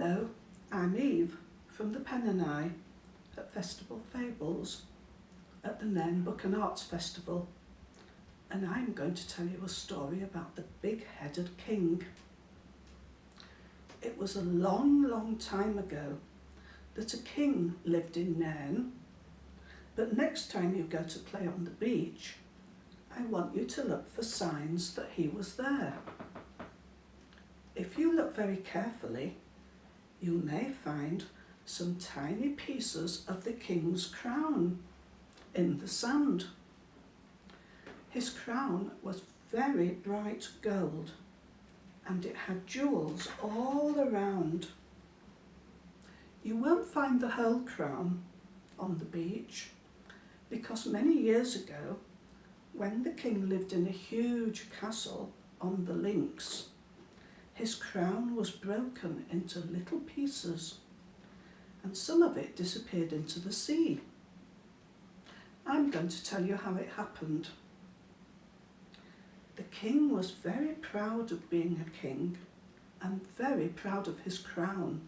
Hello, I'm Eve from the Pen and I at Festival Fables at the Nairn Book and Arts Festival, and I'm going to tell you a story about the big-headed king. It was a long time ago that a king lived in Nairn, but next time you go to play on the beach, I want you to look for signs that he was there. If you look very carefully, you may find some tiny pieces of the king's crown in the sand. His crown was very bright gold, and it had jewels all around. You won't find the whole crown on the beach, because many years ago, when the king lived in a huge castle on the links, his crown was broken into little pieces, and some of it disappeared into the sea. I'm going to tell you how it happened. The king was very proud of being a king and very proud of his crown.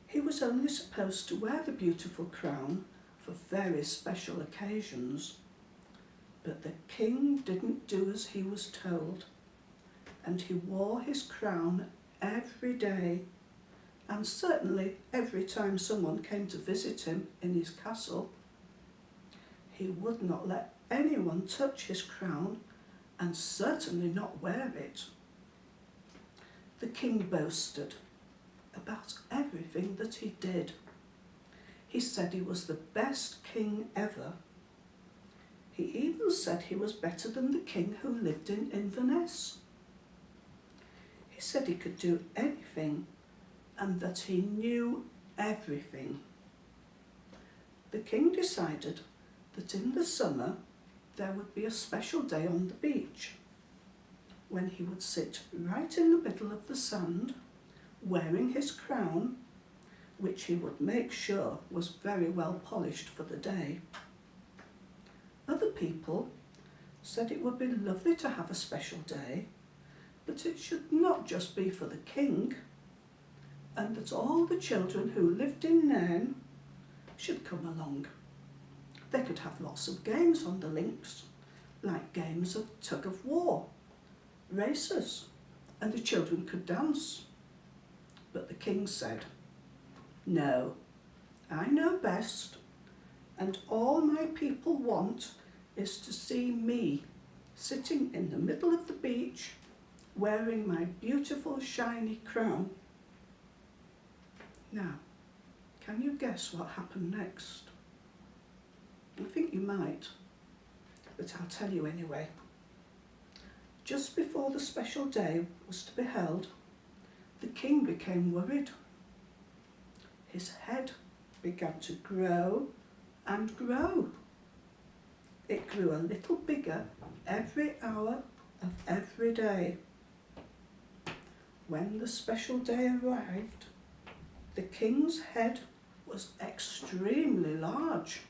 He was only supposed to wear the beautiful crown for very special occasions, but the king didn't do as he was told, and he wore his crown every day, and certainly every time someone came to visit him in his castle. He would not let anyone touch his crown, and certainly not wear it. The king boasted about everything that he did. He said he was the best king ever. He even said he was better than the king who lived in Inverness. He said he could do anything and that he knew everything. The king decided that in the summer there would be a special day on the beach when he would sit right in the middle of the sand wearing his crown, which he would make sure was very well polished for the day. Other people said it would be lovely to have a special day, but it should not just be for the king, and that all the children who lived in Nairn should come along. They could have lots of games on the links, like games of tug of war, races, and the children could dance. But the king said, "No, I know best, and all my people want is to see me sitting in the middle of the beach wearing my beautiful shiny crown." Now, can you guess what happened next? I think you might, but I'll tell you anyway. Just before the special day was to be held, the king became worried. His head began to grow and grow. It grew a little bigger every hour of every day. When the special day arrived, the king's head was extremely large.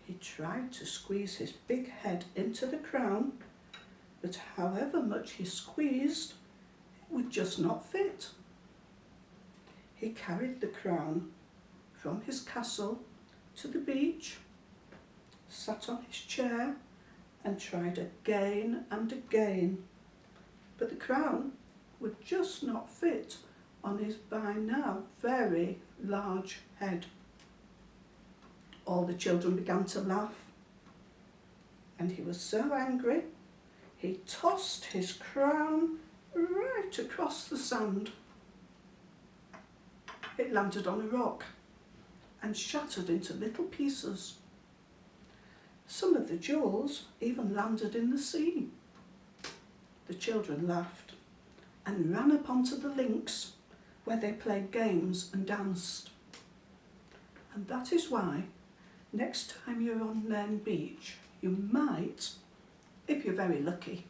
He tried to squeeze his big head into the crown, but however much he squeezed, it would just not fit. He carried the crown from his castle to the beach, sat on his chair and tried again and again, but the crown would just not fit on his by now very large head. All the children began to laugh, and he was so angry he tossed his crown right across the sand. It landed on a rock and shattered into little pieces. Some of the jewels even landed in the sea. The children laughed and ran up onto the links where they played games and danced. And that is why next time you're on Nairn Beach, you might, if you're very lucky,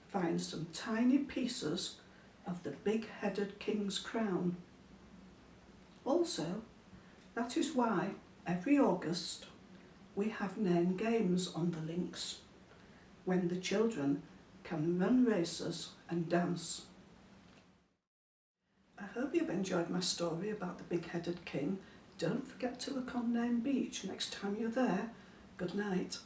find some tiny pieces of the big-headed king's crown. Also, that is why every August we have Nairn Games on the links, when the children can run races and dance. you've enjoyed my story about the big-headed king. Don't forget to look on Name Beach next time you're there. Good night.